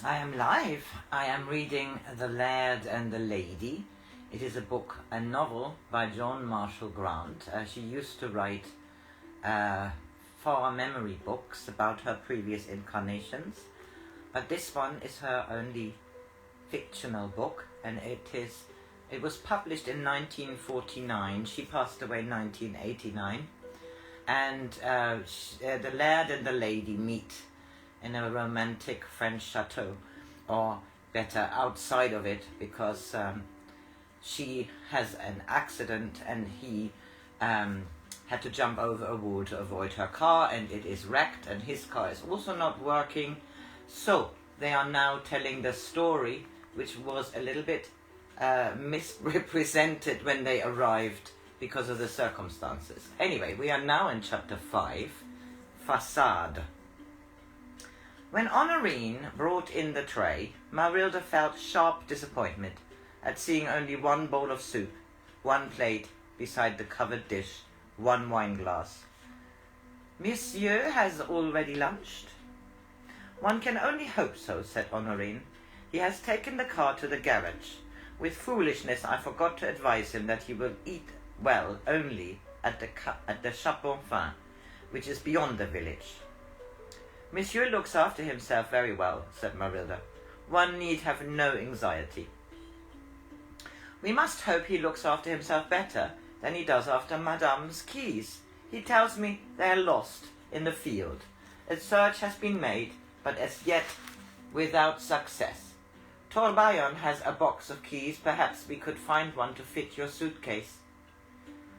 I am live. I am reading The Laird and the Lady. It is a novel by Joan Marshall Grant. She used to write far memory books about her previous incarnations, but this one is her only fictional book, and it was published in 1949. She passed away in 1989, and the Laird and the Lady meet in a romantic French chateau, or better, outside of it, because she has an accident and he had to jump over a wall to avoid her car, and it is wrecked, and his car is also not working. So they are now telling the story, which was a little bit misrepresented when they arrived because of the circumstances. Anyway, we are now in chapter 5, Facade. When Honorine brought in the tray, Marilda felt sharp disappointment at seeing only one bowl of soup, one plate beside the covered dish, one wineglass. Monsieur has already lunched? One can only hope so, said Honorine. He has taken the car to the garage. With foolishness, I forgot to advise him that he will eat well only at the Chapon-Fin, which is beyond the village. Monsieur looks after himself very well, said Marilda. One need have no anxiety. We must hope he looks after himself better than he does after Madame's keys. He tells me they are lost in the field. A search has been made, but as yet without success. Torbayon has a box of keys. Perhaps we could find one to fit your suitcase.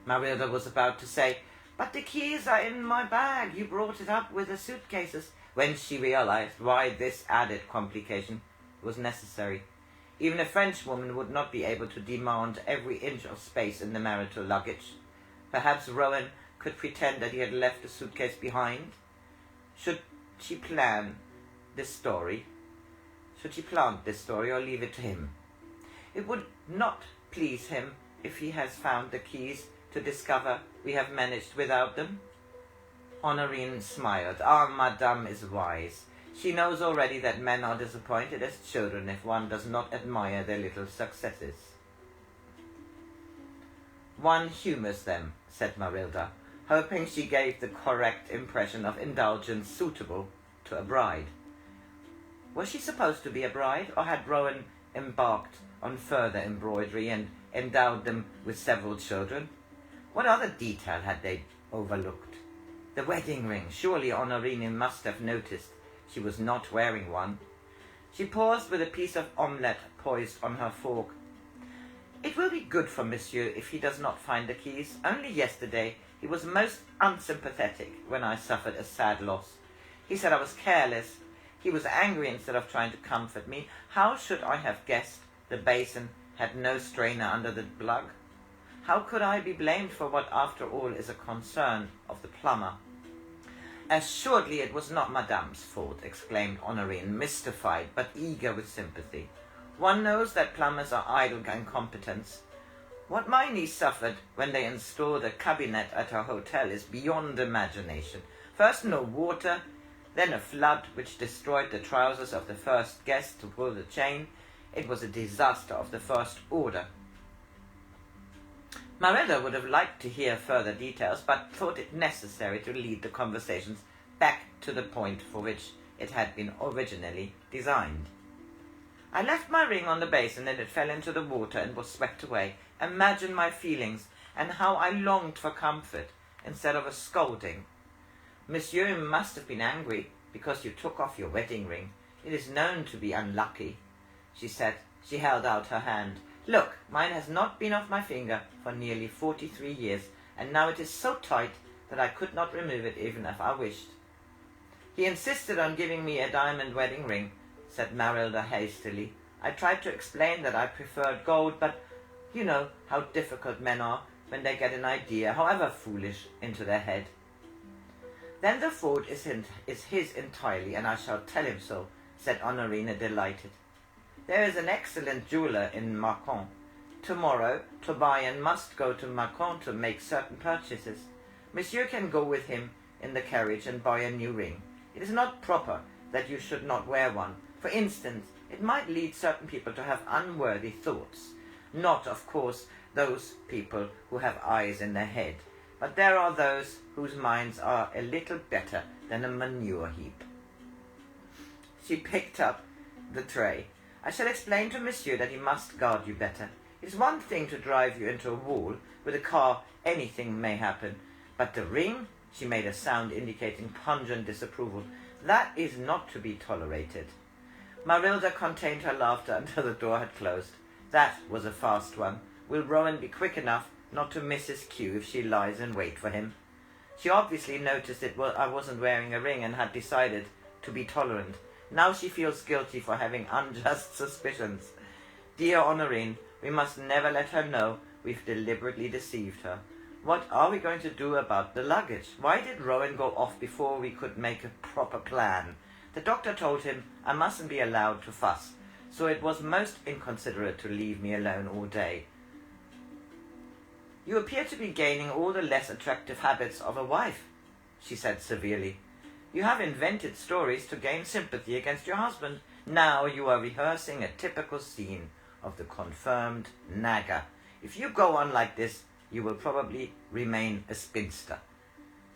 Marilda was about to say, but the keys are in my bag. You brought it up with the suitcases, when she realized why this added complication was necessary. Even a Frenchwoman would not be able to demand every inch of space in the marital luggage. Perhaps Rowan could pretend that he had left the suitcase behind. Should she plant this story or leave it to him? It would not please him if he has found the keys to discover we have managed without them. Honorine smiled. Ah, Madame is wise. She knows already that men are disappointed as children if one does not admire their little successes. One humours them, said Marilda, hoping she gave the correct impression of indulgence suitable to a bride. Was she supposed to be a bride, or had Rowan embarked on further embroidery and endowed them with several children? What other detail had they overlooked? The wedding ring. Surely Honorine must have noticed she was not wearing one. She paused with a piece of omelette poised on her fork. It will be good for Monsieur if he does not find the keys. Only yesterday he was most unsympathetic when I suffered a sad loss. He said I was careless. He was angry instead of trying to comfort me. How should I have guessed the basin had no strainer under the plug? How could I be blamed for what, after all, is a concern of the plumber? Assuredly it was not Madame's fault, exclaimed Honorine, mystified but eager with sympathy. One knows that plumbers are idle incompetents. What my niece suffered when they installed a cabinet at her hotel is beyond imagination. First no water, then a flood which destroyed the trousers of the first guest to pull the chain. It was a disaster of the first order. Marilda would have liked to hear further details, but thought it necessary to lead the conversations back to the point for which it had been originally designed. I left my ring on the basin and it fell into the water and was swept away. Imagine my feelings and how I longed for comfort instead of a scolding. Monsieur must have been angry because you took off your wedding ring. It is known to be unlucky, she said. She held out her hand. Look, mine has not been off my finger for nearly 43 years, and now it is so tight that I could not remove it even if I wished. He insisted on giving me a diamond wedding ring, said Marilda hastily. I tried to explain that I preferred gold, but you know how difficult men are when they get an idea, however foolish, into their head. Then the fault is his entirely, and I shall tell him so, said Honorine, delighted. There is an excellent jeweller in Mâcon. Tomorrow, Torbayon must go to Mâcon to make certain purchases. Monsieur can go with him in the carriage and buy a new ring. It is not proper that you should not wear one, for For instance, it might lead certain people to have unworthy thoughts. Not, of course, those people who have eyes in their head, but there are those whose minds are a little better than a manure heap. She picked up the tray. I shall explain to Monsieur that he must guard you better. It's one thing to drive you into a wall. With a car, anything may happen. But the ring, she made a sound indicating pungent disapproval, that is not to be tolerated. Marilda contained her laughter until the door had closed. That was a fast one. Will Rowan be quick enough not to miss his cue if she lies in wait for him? She obviously noticed I wasn't wearing a ring and had decided to be tolerant. Now she feels guilty for having unjust suspicions. Dear Honorine, we must never let her know we've deliberately deceived her. What are we going to do about the luggage? Why did Rowan go off before we could make a proper plan? The doctor told him I mustn't be allowed to fuss, so it was most inconsiderate to leave me alone all day. You appear to be gaining all the less attractive habits of a wife, she said severely. You have invented stories to gain sympathy against your husband. Now you are rehearsing a typical scene of the confirmed nagger. If you go on like this, you will probably remain a spinster.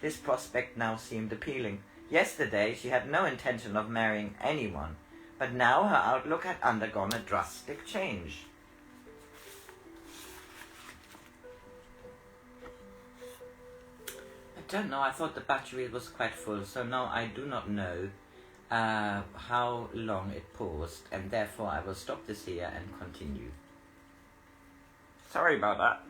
This prospect now seemed appealing. Yesterday she had no intention of marrying anyone, but now her outlook had undergone a drastic change. I don't know, I thought the battery was quite full, so now I do not know how long it paused, and therefore I will stop this here and continue. Sorry about that.